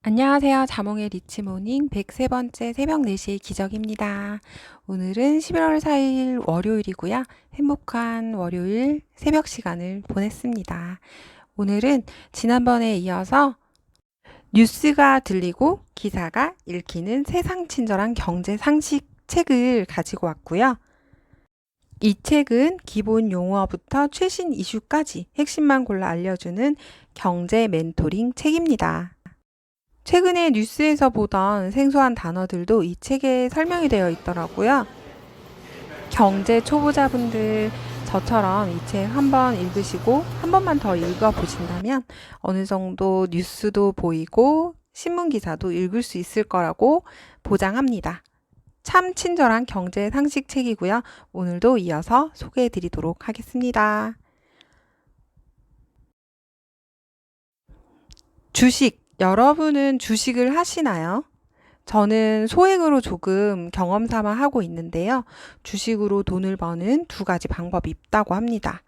안녕하세요. 자몽의 리치모닝 103번째 새벽 4시의 기적입니다. 오늘은 11월 4일 월요일이고요. 행복한 월요일 새벽 시간을 보냈습니다. 오늘은 지난번에 이어서 뉴스가 들리고 기사가 읽히는 세상 친절한 경제 상식 책을 가지고 왔고요. 이 책은 기본 용어부터 최신 이슈까지 핵심만 골라 알려주는 경제 멘토링 책입니다. 최근에 뉴스에서 보던 생소한 단어들도 이 책에 설명이 되어 있더라고요. 경제 초보자분들 저처럼 이 책 한번 읽으시고 한 번만 더 읽어보신다면 어느 정도 뉴스도 보이고 신문 기사도 읽을 수 있을 거라고 보장합니다. 참 친절한 경제 상식 책이고요. 오늘도 이어서 소개해 드리도록 하겠습니다. 주식, 여러분은 주식을 하시나요? 저는 소액으로 조금 경험 삼아 하고 있는데요. 주식으로 돈을 버는 두 가지 방법이 있다고 합니다.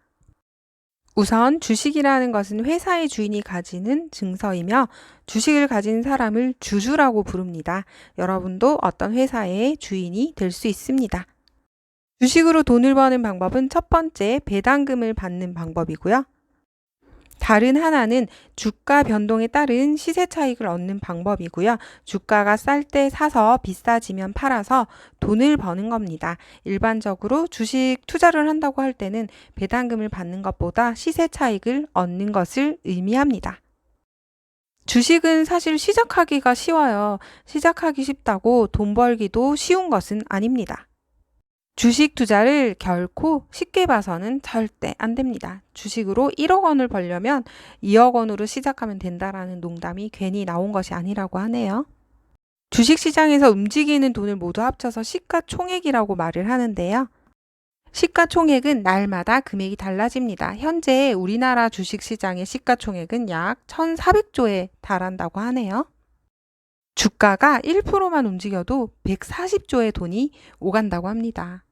우선 주식이라는 것은 회사의 주인이 가지는 증서이며 주식을 가진 사람을 주주라고 부릅니다. 여러분도 어떤 회사의 주인이 될 수 있습니다. 주식으로 돈을 버는 방법은 첫 번째, 배당금을 받는 방법이고요. 다른 하나는 주가 변동에 따른 시세 차익을 얻는 방법이고요. 주가가 쌀 때 사서 비싸지면 팔아서 돈을 버는 겁니다. 일반적으로 주식 투자를 한다고 할 때는 배당금을 받는 것보다 시세 차익을 얻는 것을 의미합니다. 주식은 사실 시작하기가 쉬워요. 시작하기 쉽다고 돈 벌기도 쉬운 것은 아닙니다. 주식 투자를 결코 쉽게 봐서는 절대 안 됩니다. 주식으로 1억 원을 벌려면 2억 원으로 시작하면 된다라는 농담이 괜히 나온 것이 아니라고 하네요. 주식시장에서 움직이는 돈을 모두 합쳐서 시가총액이라고 말을 하는데요. 시가총액은 날마다 금액이 달라집니다. 현재 우리나라 주식시장의 시가총액은 약 1,400조에 달한다고 하네요. 주가가 1%만 움직여도 140조의 돈이 오간다고 합니다.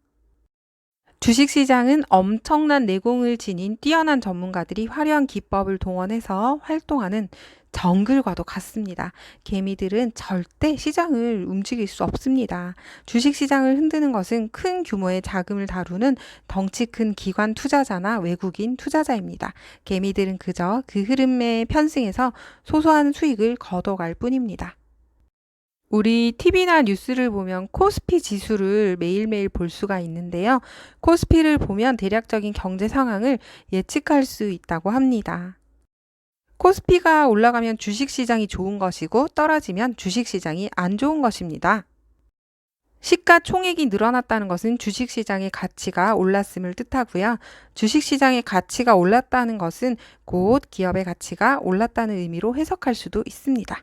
주식시장은 엄청난 내공을 지닌 뛰어난 전문가들이 화려한 기법을 동원해서 활동하는 정글과도 같습니다. 개미들은 절대 시장을 움직일 수 없습니다. 주식시장을 흔드는 것은 큰 규모의 자금을 다루는 덩치 큰 기관 투자자나 외국인 투자자입니다. 개미들은 그저 그 흐름에 편승해서 소소한 수익을 거둬갈 뿐입니다. 우리 TV나 뉴스를 보면 코스피 지수를 매일매일 볼 수가 있는데요. 코스피를 보면 대략적인 경제 상황을 예측할 수 있다고 합니다. 코스피가 올라가면 주식시장이 좋은 것이고 떨어지면 주식시장이 안 좋은 것입니다. 시가총액이 늘어났다는 것은 주식시장의 가치가 올랐음을 뜻하고요. 주식시장의 가치가 올랐다는 것은 곧 기업의 가치가 올랐다는 의미로 해석할 수도 있습니다.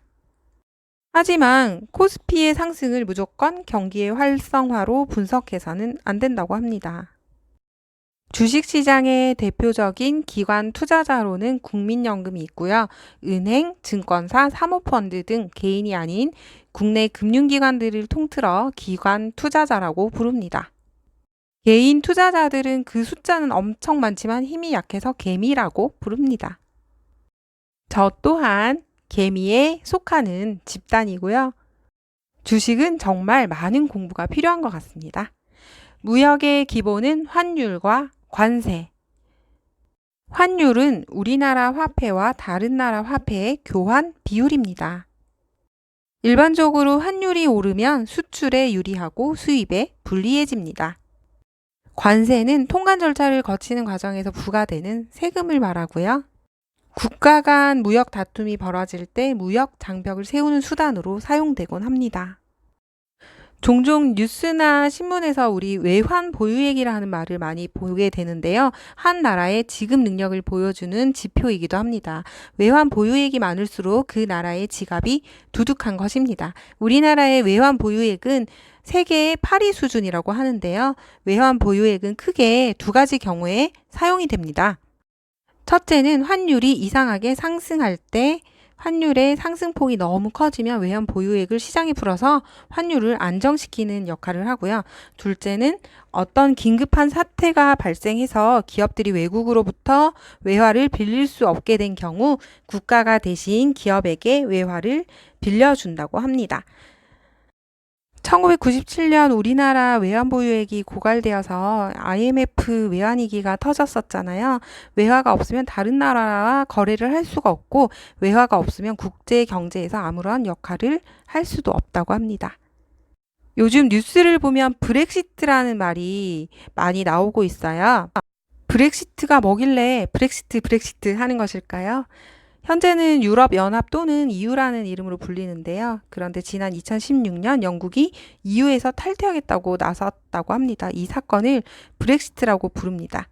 하지만 코스피의 상승을 무조건 경기의 활성화로 분석해서는 안 된다고 합니다. 주식시장의 대표적인 기관 투자자로는 국민연금이 있고요. 은행, 증권사, 사모펀드 등 개인이 아닌 국내 금융기관들을 통틀어 기관 투자자라고 부릅니다. 개인 투자자들은 그 숫자는 엄청 많지만 힘이 약해서 개미라고 부릅니다. 저 또한 개미에 속하는 집단이고요. 주식은 정말 많은 공부가 필요한 것 같습니다. 무역의 기본은 환율과 관세. 환율은 우리나라 화폐와 다른 나라 화폐의 교환 비율입니다. 일반적으로 환율이 오르면 수출에 유리하고 수입에 불리해집니다. 관세는 통관 절차를 거치는 과정에서 부과되는 세금을 말하고요. 국가 간 무역 다툼이 벌어질 때 무역 장벽을 세우는 수단으로 사용되곤 합니다. 종종 뉴스나 신문에서 우리 외환 보유액이라는 말을 많이 보게 되는데요. 한 나라의 지급 능력을 보여주는 지표이기도 합니다. 외환 보유액이 많을수록 그 나라의 지갑이 두둑한 것입니다. 우리나라의 외환 보유액은 세계 8위 수준이라고 하는데요. 외환 보유액은 크게 두 가지 경우에 사용이 됩니다. 첫째는 환율이 이상하게 상승할 때 환율의 상승폭이 너무 커지면 외환 보유액을 시장에 풀어서 환율을 안정시키는 역할을 하고요. 둘째는 어떤 긴급한 사태가 발생해서 기업들이 외국으로부터 외화를 빌릴 수 없게 된 경우 국가가 대신 기업에게 외화를 빌려준다고 합니다. 1997년 우리나라 외환 보유액이 고갈되어서 IMF 외환위기가 터졌었잖아요. 외화가 없으면 다른 나라와 거래를 할 수가 없고 외화가 없으면 국제 경제에서 아무런 역할을 할 수도 없다고 합니다. 요즘 뉴스를 보면 브렉시트라는 말이 많이 나오고 있어요. 브렉시트가 뭐길래 브렉시트 하는 것일까요? 현재는 유럽연합 또는 EU라는 이름으로 불리는데요. 그런데 지난 2016년 영국이 EU에서 탈퇴하겠다고 나섰다고 합니다. 이 사건을 브렉시트라고 부릅니다.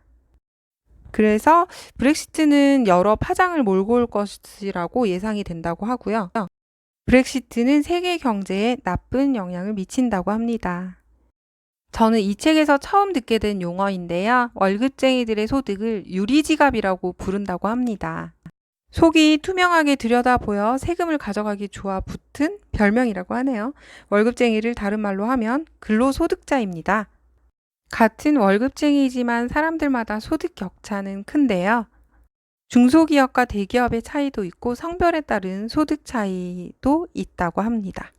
그래서 브렉시트는 여러 파장을 몰고 올 것이라고 예상이 된다고 하고요. 브렉시트는 세계 경제에 나쁜 영향을 미친다고 합니다. 저는 이 책에서 처음 듣게 된 용어인데요. 월급쟁이들의 소득을 유리지갑이라고 부른다고 합니다. 속이 투명하게 들여다보여 세금을 가져가기 좋아 붙은 별명이라고 하네요. 월급쟁이를 다른 말로 하면 근로소득자입니다. 같은 월급쟁이지만 사람들마다 소득 격차는 큰데요. 중소기업과 대기업의 차이도 있고 성별에 따른 소득 차이도 있다고 합니다.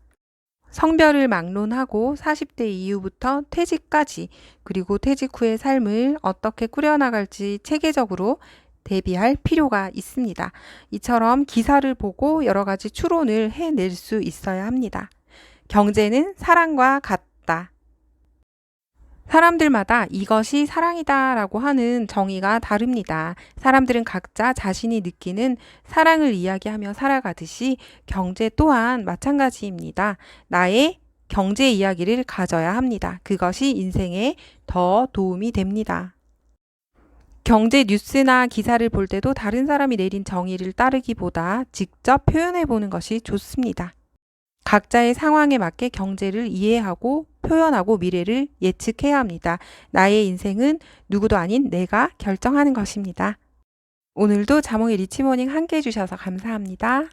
성별을 막론하고 40대 이후부터 퇴직까지 그리고 퇴직 후의 삶을 어떻게 꾸려나갈지 체계적으로 대비할 필요가 있습니다. 이처럼 기사를 보고 여러 가지 추론을 해낼 수 있어야 합니다. 경제는 사랑과 같다. 사람들마다 이것이 사랑이다 라고 하는 정의가 다릅니다. 사람들은 각자 자신이 느끼는 사랑을 이야기하며 살아가듯이 경제 또한 마찬가지입니다. 나의 경제 이야기를 가져야 합니다. 그것이 인생에 더 도움이 됩니다. 경제 뉴스나 기사를 볼 때도 다른 사람이 내린 정의를 따르기보다 직접 표현해 보는 것이 좋습니다. 각자의 상황에 맞게 경제를 이해하고 표현하고 미래를 예측해야 합니다. 나의 인생은 누구도 아닌 내가 결정하는 것입니다. 오늘도 자몽의 리치모닝 함께 해주셔서 감사합니다.